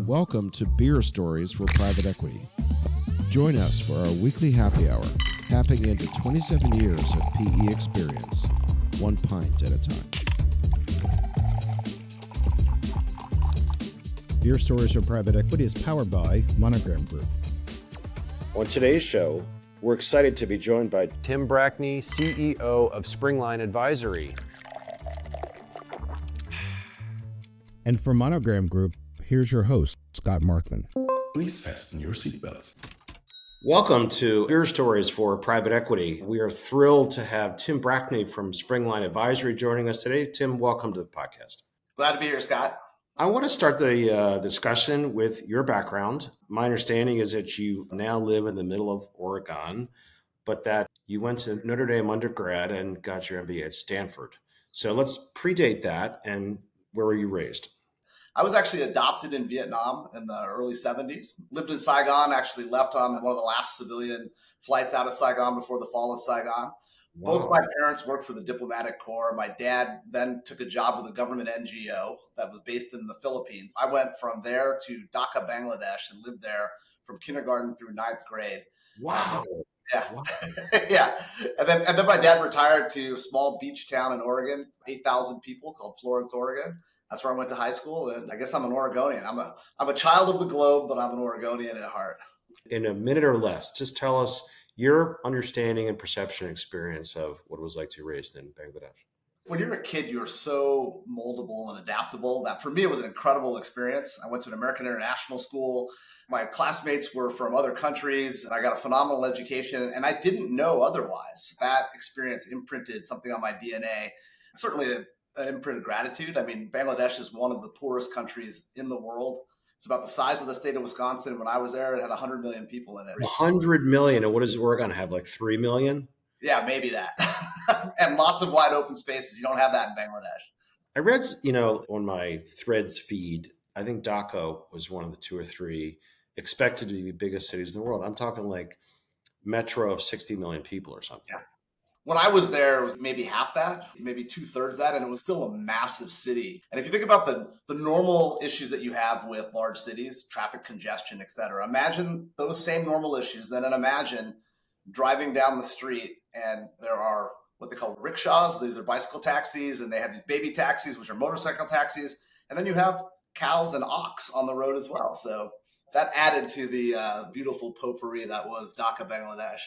Welcome to Beer Stories for Private Equity. Join us for our weekly happy hour, tapping into 27 years of PE experience, one pint at a time. Beer Stories for Private Equity is powered by Monogram Group. On today's show, we're excited to be joined by Tim Brackney, CEO of Springline Advisory. And for Monogram Group, here's your host, Scott Markman. Please fasten your seatbelts. Welcome to Beer Stories for Private Equity. We are thrilled to have Tim Brackney from Springline Advisory joining us today. Tim, welcome to the podcast. Glad to be here, Scott. I want to start the discussion with your background. My understanding is that you now live in the middle of Oregon, but that you went to Notre Dame undergrad and got your MBA at Stanford. So let's predate that. And where were you raised? I was actually adopted in Vietnam in the early 70s. Lived in Saigon, actually left on one of the last civilian flights out of Saigon before the fall of Saigon. Wow. Both my parents worked for the diplomatic corps. My dad then took a job with a government NGO that was based in the Philippines. I went from there to Dhaka, Bangladesh, and lived there from kindergarten through ninth grade. Wow. Yeah. Wow. Yeah. And then my dad retired to a small beach town in Oregon, 8,000 people, called Florence, Oregon. That's where I went to high school. And I guess I'm an Oregonian. I'm a child of the globe, but I'm an Oregonian at heart. In a minute or less, just tell us your understanding and perception and experience of what it was like to be raised in Bangladesh. When you're a kid, you're so moldable and adaptable that for me, it was an incredible experience. I went to an American international school. My classmates were from other countries, and I got a phenomenal education, and I didn't know otherwise. That experience imprinted something on my DNA. Certainly an imprint of gratitude. I mean, Bangladesh is one of the poorest countries in the world. It's about the size of the state of Wisconsin. When I was there, it had 100 million people in it. 100 million. And what does Oregon have, like 3 million? Yeah, maybe that. And lots of wide open spaces. You don't have that in Bangladesh. I read, on my Threads feed, I think Dhaka was one of the 2 or 3 expected to be the biggest cities in the world. I'm talking like metro of 60 million people or something. Yeah. When I was there, it was maybe half that, maybe 2/3 that, and it was still a massive city. And if you think about the normal issues that you have with large cities, traffic congestion, et cetera, imagine those same normal issues. Then imagine driving down the street and there are what they call rickshaws. These are bicycle taxis, and they have these baby taxis, which are motorcycle taxis. And then you have cows and ox on the road as well. So that added to the beautiful potpourri that was Dhaka, Bangladesh.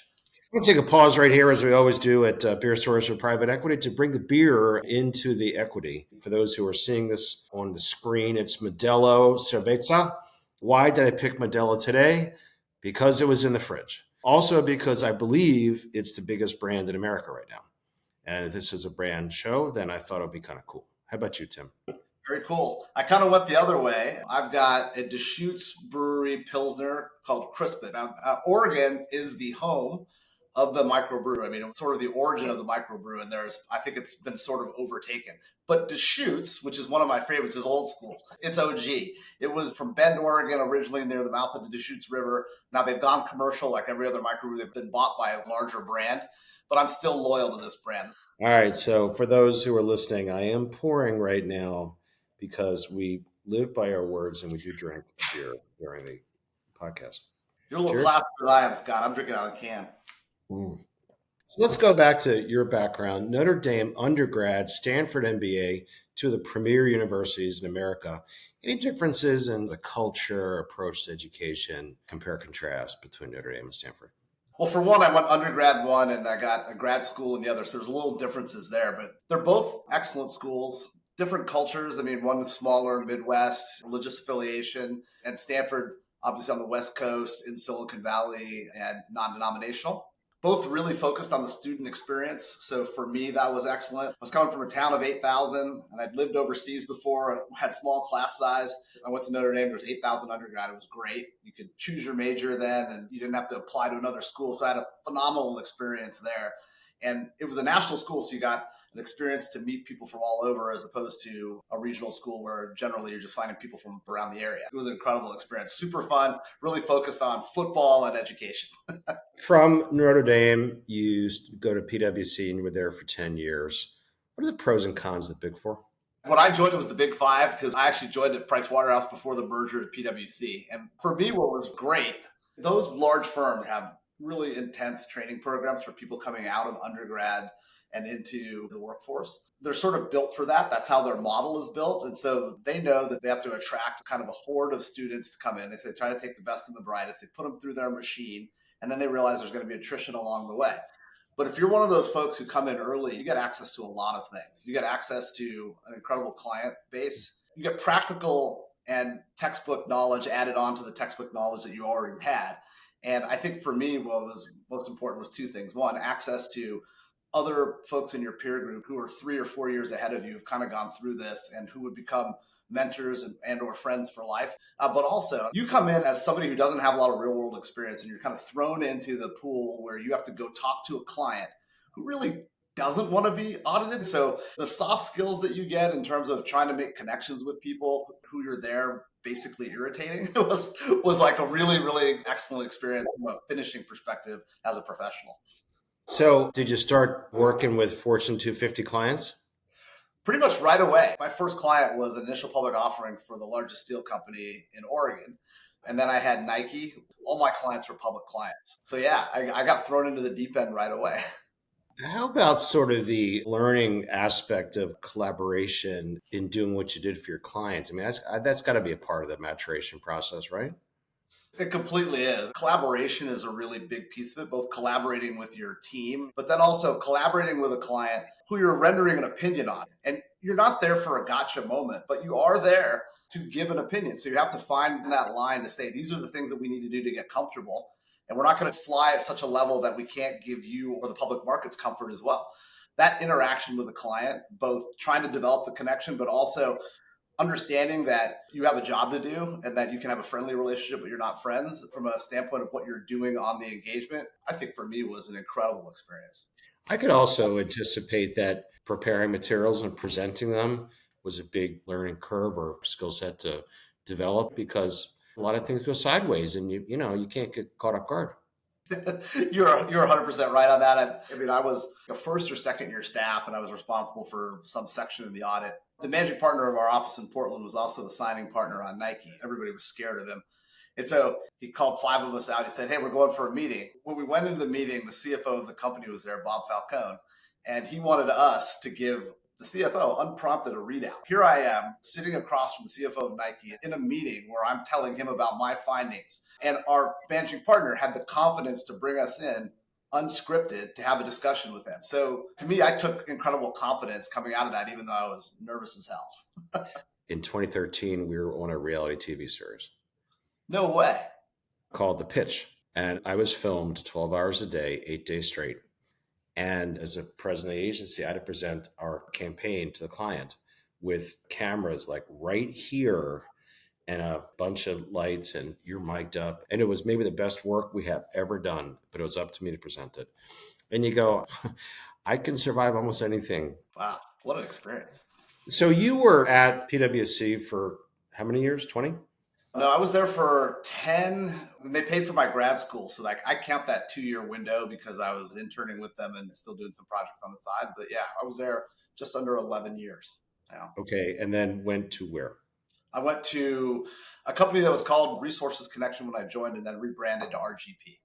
I'm going to take a pause right here, as we always do at Beer Stories for Private Equity, to bring the beer into the equity. For those who are seeing this on the screen, it's Modelo Cerveza. Why did I pick Modelo today? Because it was in the fridge. Also because I believe it's the biggest brand in America right now. And if this is a brand show, then I thought it would be kind of cool. How about you, Tim? Very cool. I kind of went the other way. I've got a Deschutes Brewery Pilsner called Crispin. Now, Oregon is the home of the microbrew. I mean, it's sort of the origin of the microbrew, and I think it's been sort of overtaken. But Deschutes, which is one of my favorites, is old school. It's OG. It was from Bend, Oregon, originally near the mouth of the Deschutes River. Now they've gone commercial like every other microbrew. They've been bought by a larger brand, but I'm still loyal to this brand. All right. So for those who are listening, I am pouring right now because we live by our words and we do drink beer during the podcast. You're a little Cheers. classier than I am, Scott. I'm drinking out of a can. So let's go back to your background. Notre Dame undergrad, Stanford MBA, two of the premier universities in America. Any differences in the culture, approach to education, compare contrast between Notre Dame and Stanford? Well, for one, I went undergrad one and I got a grad school in the other. So there's a little differences there, but they're both excellent schools, different cultures. I mean, one is smaller, Midwest, religious affiliation, and Stanford, obviously on the West Coast in Silicon Valley and non-denominational. Both really focused on the student experience. So for me, that was excellent. I was coming from a town of 8,000 and I'd lived overseas before, had small class size. I went to Notre Dame, there was 8,000 undergrad. It was great. You could choose your major then and you didn't have to apply to another school. So I had a phenomenal experience there. And it was a national school, so you got an experience to meet people from all over as opposed to a regional school where generally you're just finding people from around the area. It was an incredible experience, super fun, really focused on football and education. From Notre Dame, you go to PwC and you were there for 10 years. What are the pros and cons of the Big Four? When I joined, it was the Big Five because I actually joined at Price Waterhouse before the merger at PwC. And for me, what was great, those large firms have really intense training programs for people coming out of undergrad and into the workforce. They're sort of built for that. That's how their model is built. And so they know that they have to attract kind of a horde of students to come in. They say, try to take the best and the brightest. They put them through their machine, and then they realize there's going to be attrition along the way. But if you're one of those folks who come in early, you get access to a lot of things. You get access to an incredible client base. You get practical and textbook knowledge added on to the textbook knowledge that you already had. And I think for me, what was most important was two things. One, access to other folks in your peer group who are 3 or 4 years ahead of you, have kind of gone through this and who would become mentors and or friends for life. But also, you come in as somebody who doesn't have a lot of real world experience, and you're kind of thrown into the pool where you have to go talk to a client who really doesn't want to be audited. So the soft skills that you get in terms of trying to make connections with people who you're there basically irritating was like a really, really excellent experience from a finishing perspective as a professional. So did you start working with Fortune 250 clients? Pretty much right away. My first client was an initial public offering for the largest steel company in Oregon. And then I had Nike. All my clients were public clients. So yeah, I got thrown into the deep end right away. How about sort of the learning aspect of collaboration in doing what you did for your clients? I mean, that's got to be a part of the maturation process, right? It completely is. Collaboration is a really big piece of it, both collaborating with your team, but then also collaborating with a client who you're rendering an opinion on. And you're not there for a gotcha moment, but you are there to give an opinion. So you have to find that line to say, these are the things that we need to do to get comfortable. And we're not going to fly at such a level that we can't give you or the public markets comfort as well. That interaction with the client, both trying to develop the connection, but also understanding that you have a job to do and that you can have a friendly relationship, but you're not friends from a standpoint of what you're doing on the engagement, I think for me was an incredible experience. I could also anticipate that preparing materials and presenting them was a big learning curve or skill set to develop because a lot of things go sideways and you can't get caught off guard. You're 100% right on that. I mean, I was a first or second year staff and I was responsible for some section of the audit. The managing partner of our office in Portland was also the signing partner on Nike. Everybody was scared of him. And so he called 5 of us out. He said, hey, we're going for a meeting. When we went into the meeting, the CFO of the company was there, Bob Falcone, and he wanted us to give the CFO unprompted a readout. Here I am sitting across from the CFO of Nike in a meeting where I'm telling him about my findings. And our managing partner had the confidence to bring us in unscripted to have a discussion with him. So to me, I took incredible confidence coming out of that, even though I was nervous as hell. In 2013, we were on a reality TV series. No way. Called The Pitch. And I was filmed 12 hours a day, 8 days straight. And as a president of the agency, I had to present our campaign to the client with cameras like right here and a bunch of lights and you're mic'd up. And it was maybe the best work we have ever done, but it was up to me to present it. And you go, I can survive almost anything. Wow, what an experience. So you were at PwC for how many years? 20? No, I was there for 10. And they paid for my grad school. So like I count that 2-year window because I was interning with them and still doing some projects on the side. But yeah, I was there just under 11 years. Yeah. Okay. And then went to where? I went to a company that was called Resources Connection when I joined and then rebranded to RGP.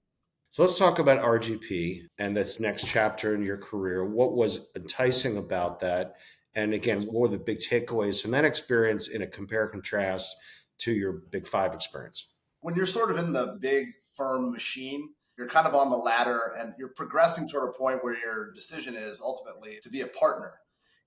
So let's talk about RGP and this next chapter in your career. What was enticing about that? And again, what were the big takeaways from that experience in a compare contrast to your Big Five experience? When you're sort of in the big firm machine, you're kind of on the ladder and you're progressing toward a point where your decision is ultimately to be a partner.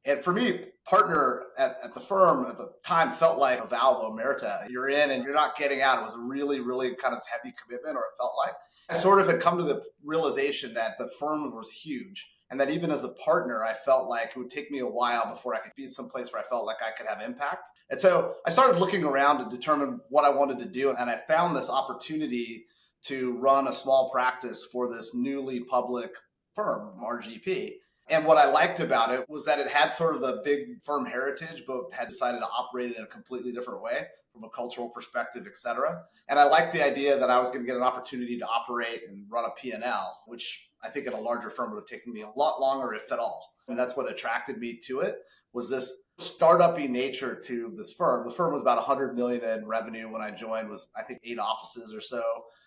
And for me, partner at the firm at the time felt like a vow of omerta. You're in and you're not getting out. It was a really, really kind of heavy commitment, or it felt like. I sort of had come to the realization that the firm was huge and that even as a partner, I felt like it would take me a while before I could be someplace where I felt like I could have impact. And so I started looking around to determine what I wanted to do. And I found this opportunity to run a small practice for this newly public firm, RGP. And what I liked about it was that it had sort of the big firm heritage, but had decided to operate in a completely different way from a cultural perspective, et cetera. And I liked the idea that I was going to get an opportunity to operate and run a P&L, which I think in a larger firm would have taken me a lot longer, if at all. And that's what attracted me to it, was this startup-y nature to this firm. The firm was about 100 million in revenue when I joined, was I think 8 offices or so,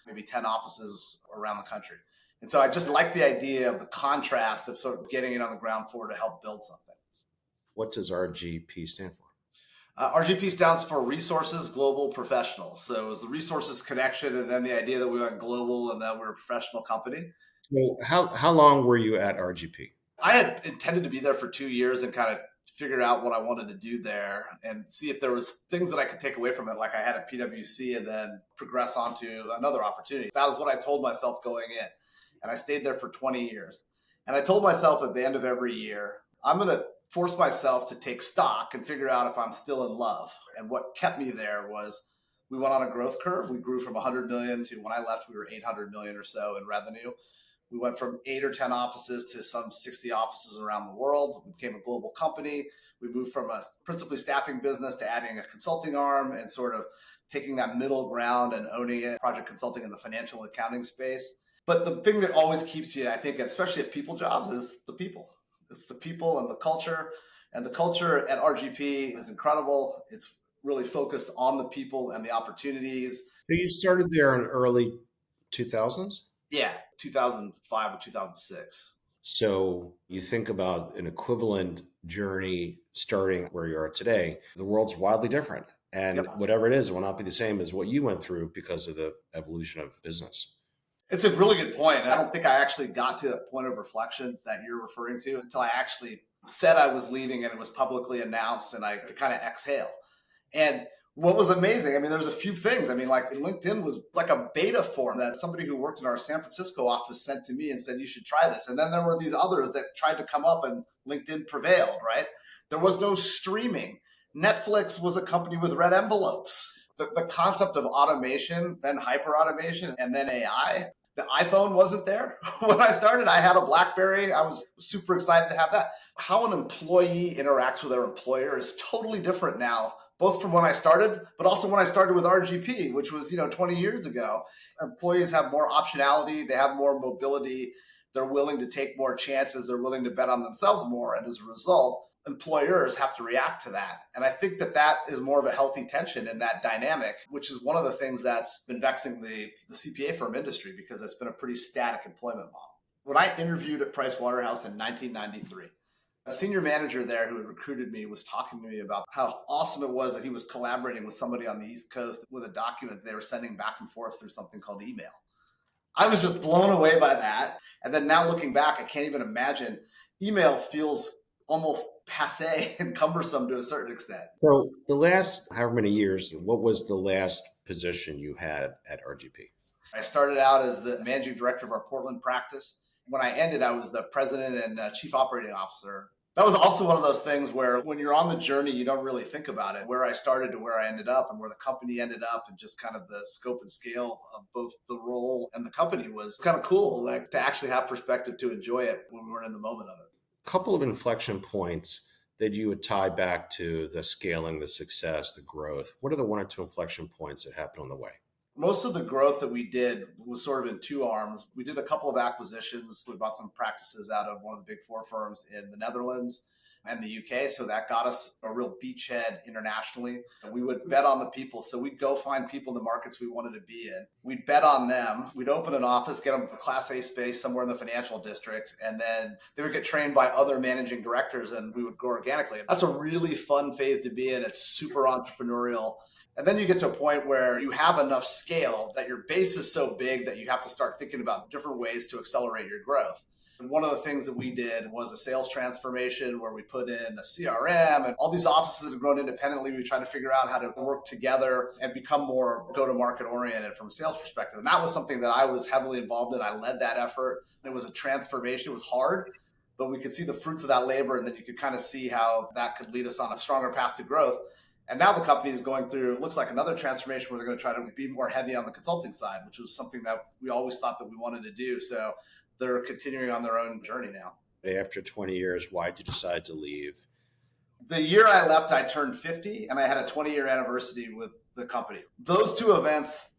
maybe 10 offices around the country. And so I just like the idea of the contrast of sort of getting it on the ground floor to help build something. What does RGP stand for? RGP stands for Resources Global Professionals. So it was the resources connection and then the idea that we went global and that we're a professional company. So how long were you at RGP? I had intended to be there for 2 years and kind of figure out what I wanted to do there and see if there was things that I could take away from it, like I had at PwC, and then progress on to another opportunity. That was what I told myself going in. And I stayed there for 20 years. And I told myself at the end of every year, I'm going to force myself to take stock and figure out if I'm still in love. And what kept me there was we went on a growth curve. We grew from 100 million to, when I left, we were 800 million or so in revenue. We went from 8 or 10 offices to some 60 offices around the world. We became a global company. We moved from a principally staffing business to adding a consulting arm and sort of taking that middle ground and owning it, project consulting in the financial accounting space. But the thing that always keeps you, I think, especially at people jobs, is the people. It's the people and the culture. And the culture at RGP is incredible. It's really focused on the people and the opportunities. So you started there in early 2000s? Yeah, 2005 or 2006. So you think about an equivalent journey starting where you are today, the world's wildly different. And whatever it is, it will not be the same as what you went through because of the evolution of business. It's a really good point. I don't think I actually got to that point of reflection that you're referring to until I actually said I was leaving and it was publicly announced and I could kind of exhale. And what was amazing, I mean, there's a few things. I mean, like LinkedIn was like a beta form that somebody who worked in our San Francisco office sent to me and said, you should try this. And then there were these others that tried to come up and LinkedIn prevailed, right? There was no streaming. Netflix was a company with red envelopes. The concept of automation, then hyper automation, and then AI. The iPhone wasn't there. When I started, I had a BlackBerry. I was super excited to have that. How an employee interacts with their employer is totally different now, both from when I started, but also when I started with RGP, which was 20 years ago. Employees have more optionality. They have more mobility. They're willing to take more chances. They're willing to bet on themselves more. And as a result, employers have to react to that. And I think that is more of a healthy tension in that dynamic, which is one of the things that's been vexing the CPA firm industry because it's been a pretty static employment model. When I interviewed at Price Waterhouse in 1993, a senior manager there who had recruited me was talking to me about how awesome it was that he was collaborating with somebody on the East Coast with a document they were sending back and forth through something called email. I was just blown away by that. And then now looking back, I can't even imagine. Email feels almost passe and cumbersome to a certain extent. So the last however many years, what was the last position you had at RGP? I started out as the managing director of our Portland practice. When I ended, I was the president and chief operating officer. That was also one of those things where when you're on the journey, you don't really think about it, where I started to where I ended up and where the company ended up, and just kind of the scope and scale of both the role and the company was kind of cool, like to actually have perspective to enjoy it when we weren't in the moment of it. Couple of inflection points that you would tie back to the scaling, the success, the growth. What are the 1 or 2 inflection points that happened on the way? Most of the growth that we did was sort of in 2 arms. We did a couple of acquisitions. We bought some practices out of one of the big 4 firms in the Netherlands and the UK. So that got us a real beachhead internationally. And we would bet on the people. So we'd go find people in the markets we wanted to be in. We'd bet on them. We'd open an office, get them a Class A space somewhere in the financial district. And then they would get trained by other managing directors and we would grow organically. That's a really fun phase to be in. It's super entrepreneurial. And then you get to a point where you have enough scale that your base is so big that you have to start thinking about different ways to accelerate your growth. And one of the things that we did was a sales transformation where we put in a CRM and all these offices that have grown independently. We tried to figure out how to work together and become more go-to-market oriented from a sales perspective. And that was something that I was heavily involved in. I led that effort. It was a transformation. It was hard, but we could see the fruits of that labor. And then you could kind of see how that could lead us on a stronger path to growth. And now the company is going through, it looks like another transformation where they're going to try to be more heavy on the consulting side, which was something that we always thought that we wanted to do. So they're continuing on their own journey now. After 20 years, why did you decide to leave? The year I left, I turned 50 and I had a 20-year anniversary with the company. Those 2 events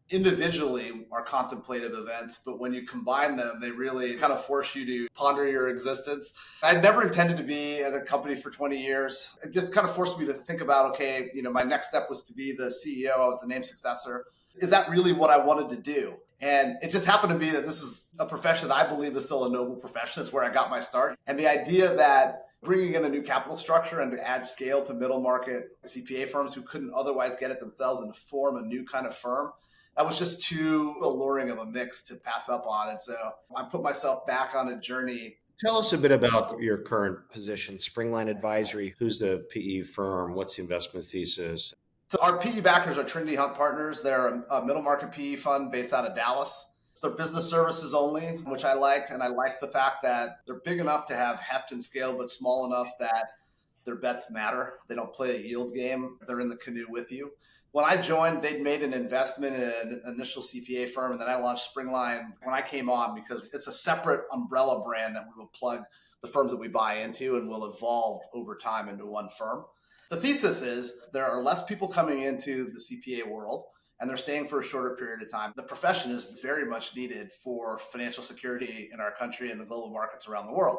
individually are contemplative events, but when you combine them, they really kind of force you to ponder your existence. I'd never intended to be at a company for 20 years. It just kind of forced me to think about, okay, my next step was to be the CEO. I was the name successor. Is that really what I wanted to do? And it just happened to be that this is a profession that I believe is still a noble profession. It's where I got my start. And the idea that bringing in a new capital structure and to add scale to middle market CPA firms who couldn't otherwise get it themselves and to form a new kind of firm, that was just too alluring of a mix to pass up on. And so I put myself back on a journey. Tell us a bit about your current position, Springline Advisory. Who's the PE firm? What's the investment thesis? So our PE backers are Trinity Hunt Partners. They're a middle market PE fund based out of Dallas. They're business services only, which I liked. And I like the fact that they're big enough to have heft and scale, but small enough that their bets matter. They don't play a yield game. They're in the canoe with you. When I joined, they'd made an investment in an initial CPA firm, and then I launched Springline when I came on because it's a separate umbrella brand that we will plug the firms that we buy into and will evolve over time into one firm. The thesis is there are less people coming into the CPA world, and they're staying for a shorter period of time. The profession is very much needed for financial security in our country and the global markets around the world.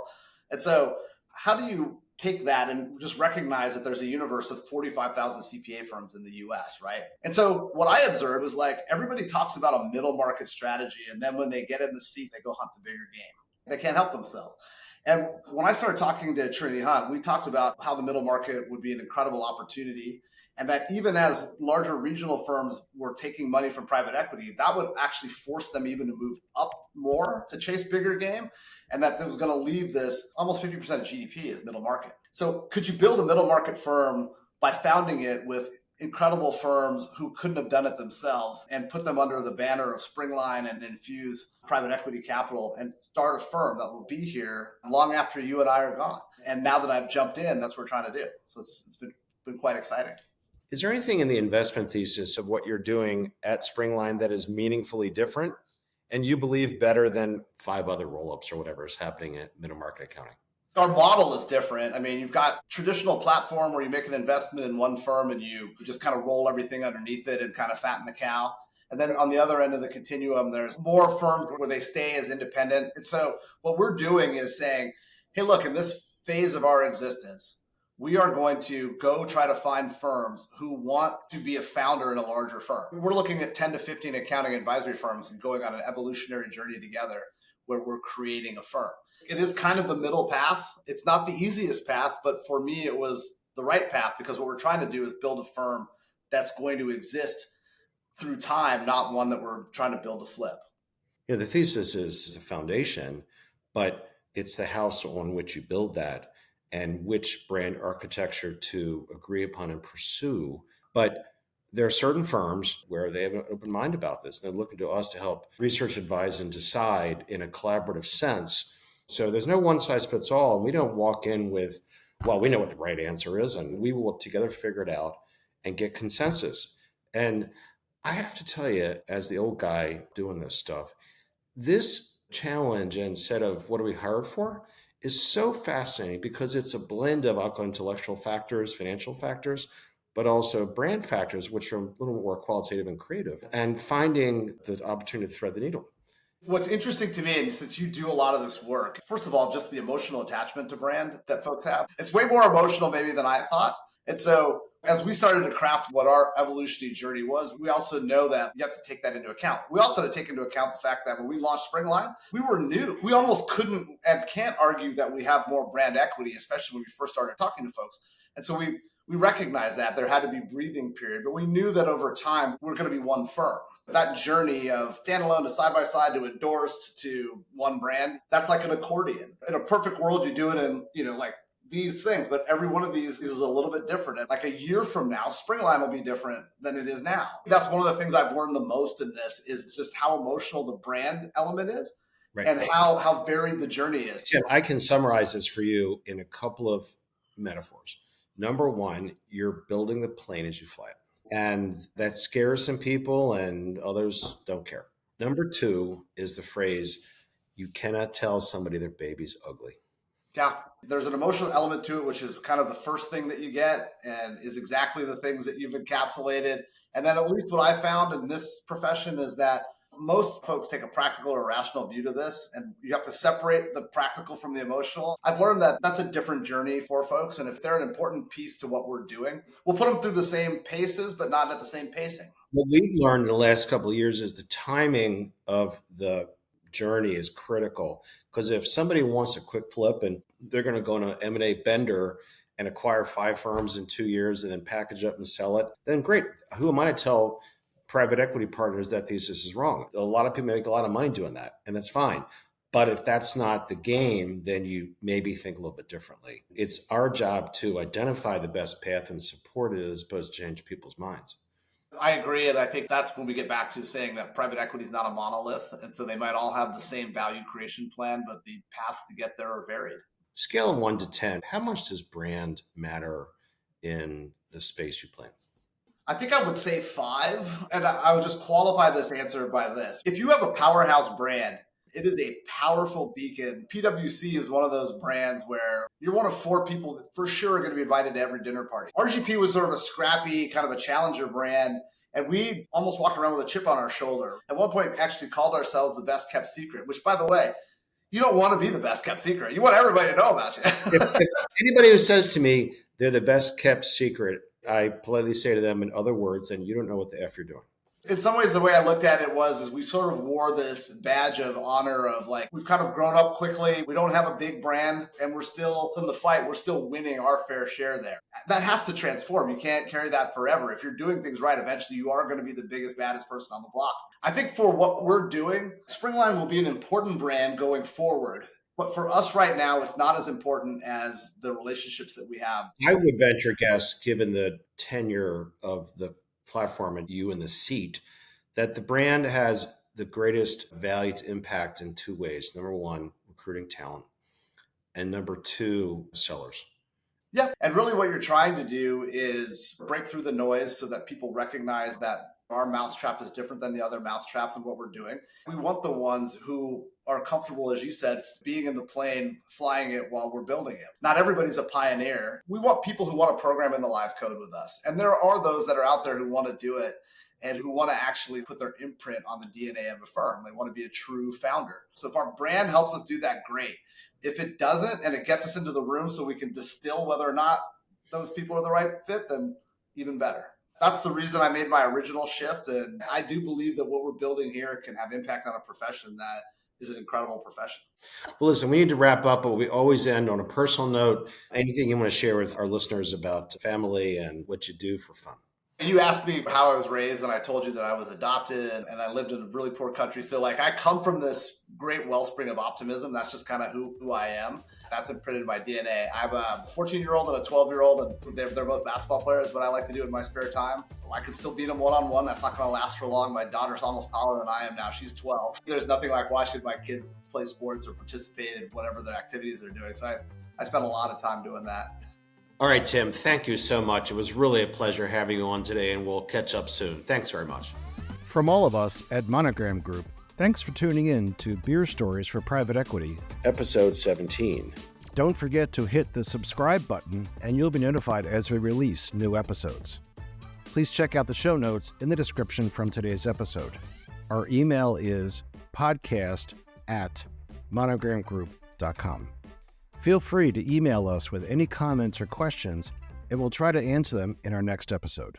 And so how do you take that and just recognize that there's a universe of 45,000 CPA firms in the US, right? And so what I observed was like everybody talks about a middle market strategy, and then when they get in the seat, they go hunt the bigger game. They can't help themselves. And when I started talking to Trinity Hunt, we talked about how the middle market would be an incredible opportunity, and that even as larger regional firms were taking money from private equity, that would actually force them even to move up more to chase bigger game, and that was going to leave this almost 50% of GDP as middle market. So could you build a middle market firm by founding it with incredible firms who couldn't have done it themselves and put them under the banner of Springline and infuse private equity capital and start a firm that will be here long after you and I are gone? And now that I've jumped in, that's what we're trying to do. So it's been quite exciting. Is there anything in the investment thesis of what you're doing at Springline that is meaningfully different and you believe better than 5 other roll-ups or whatever is happening at middle market accounting? Our model is different. I mean, you've got traditional platform where you make an investment in one firm and you just kind of roll everything underneath it and kind of fatten the cow. And then on the other end of the continuum, there's more firms where they stay as independent. And so what we're doing is saying, hey, look, in this phase of our existence, we are going to go try to find firms who want to be a founder in a larger firm. We're looking at 10 to 15 accounting advisory firms and going on an evolutionary journey together where we're creating a firm. It is kind of the middle path. It's not the easiest path, but for me, it was the right path because what we're trying to do is build a firm that's going to exist through time, not one that we're trying to build to flip. The thesis is a foundation, but it's the house on which you build that and which brand architecture to agree upon and pursue. But there are certain firms where they have an open mind about this. They're looking to us to help research, advise, and decide in a collaborative sense. So there's no one size fits all. And we don't walk in with, well, we know what the right answer is, and we will together figure it out and get consensus. And I have to tell you, as the old guy doing this stuff, this challenge and set of what are we hired for is so fascinating because it's a blend of, I'll call intellectual factors, financial factors, but also brand factors, which are a little more qualitative and creative, and finding the opportunity to thread the needle. What's interesting to me, and since you do a lot of this work, first of all, just the emotional attachment to brand that folks have. It's way more emotional maybe than I thought. And so as we started to craft what our evolutionary journey was, we also know that you have to take that into account. We also had to take into account the fact that when we launched Springline, we were new. We almost couldn't and can't argue that we have more brand equity, especially when we first started talking to folks. And so we recognized that there had to be a breathing period, but we knew that over time, we're going to be one firm. That journey of standalone to side-by-side to endorsed to one brand, that's like an accordion. In a perfect world, you do it in, like these things, but every one of these is a little bit different. And like a year from now, Springline will be different than it is now. That's one of the things I've learned the most in this is just how emotional the brand element is. Right. And how varied the journey is. Tim, I can summarize this for you in a couple of metaphors. Number one, you're building the plane as you fly it. And that scares some people and others don't care. Number two is the phrase, you cannot tell somebody their baby's ugly. Yeah, there's an emotional element to it, which is kind of the first thing that you get and is exactly the things that you've encapsulated. And then at least what I found in this profession is that most folks take a practical or rational view to this, and you have to separate the practical from the emotional. I've learned that that's a different journey for folks. And if they're an important piece to what we're doing, we'll put them through the same paces, but not at the same pacing. What we've learned in the last couple of years is the timing of the journey is critical. Because if somebody wants a quick flip and they're going to go on an M&A bender and acquire 5 firms in 2 years and then package up and sell it, then great. Who am I to tell private equity partners that thesis is wrong? A lot of people make a lot of money doing that, and that's fine. But if that's not the game, then you maybe think a little bit differently. It's our job to identify the best path and support it as opposed to change people's minds. I agree. And I think that's when we get back to saying that private equity is not a monolith. And so they might all have the same value creation plan, but the paths to get there are varied. Scale of 1 to 10, how much does brand matter in the space you play in? I think I would say 5. And I would just qualify this answer by this. If you have a powerhouse brand, it is a powerful beacon. PwC is one of those brands where you're one of 4 people that for sure are going to be invited to every dinner party. RGP was sort of a scrappy, kind of a challenger brand. And we almost walked around with a chip on our shoulder. At one point, actually called ourselves the best kept secret, which, by the way, you don't want to be the best kept secret. You want everybody to know about you. if anybody who says to me they're the best kept secret, I politely say to them in other words, then you don't know what the F you're doing. In some ways, the way I looked at it is we sort of wore this badge of honor of like, we've kind of grown up quickly. We don't have a big brand and we're still in the fight. We're still winning our fair share there. That has to transform. You can't carry that forever. If you're doing things right, eventually you are going to be the biggest, baddest person on the block. I think for what we're doing, Springline will be an important brand going forward. But for us right now, it's not as important as the relationships that we have. I would venture guess, given the tenure of the platform and you in the seat, that the brand has the greatest value to impact in 2 ways. Number 1, recruiting talent. And number 2, sellers. Yeah. And really what you're trying to do is break through the noise so that people recognize that our mousetrap is different than the other mousetraps and what we're doing. We want the ones who are comfortable, as you said, being in the plane, flying it while we're building it. Not everybody's a pioneer. We want people who want to program in the live code with us. And there are those that are out there who want to do it and who want to actually put their imprint on the DNA of a firm. They want to be a true founder. So if our brand helps us do that, great. If it doesn't, and it gets us into the room so we can distill whether or not those people are the right fit, then even better. That's the reason I made my original shift. And I do believe that what we're building here can have impact on a profession that is an incredible profession. Well, listen, we need to wrap up, but we always end on a personal note. Anything you want to share with our listeners about family and what you do for fun? And you asked me how I was raised, and I told you that I was adopted and I lived in a really poor country. So like I come from this great wellspring of optimism. That's just kind of who I am. That's imprinted in my DNA. I have a 14-year-old and a 12-year-old, and they're both basketball players. What I like to do in my spare time, I can still beat them one-on-one. That's not going to last for long. My daughter's almost taller than I am now. She's 12. There's nothing like watching my kids play sports or participate in whatever their activities they're doing. So I spend a lot of time doing that. All right, Tim, thank you so much. It was really a pleasure having you on today, and we'll catch up soon. Thanks very much. From all of us at Monogram Group, thanks for tuning in to Beer Stories for Private Equity, Episode 17. Don't forget to hit the subscribe button and you'll be notified as we release new episodes. Please check out the show notes in the description from today's episode. Our email is podcast@monogramgroup.com. Feel free to email us with any comments or questions, and we'll try to answer them in our next episode.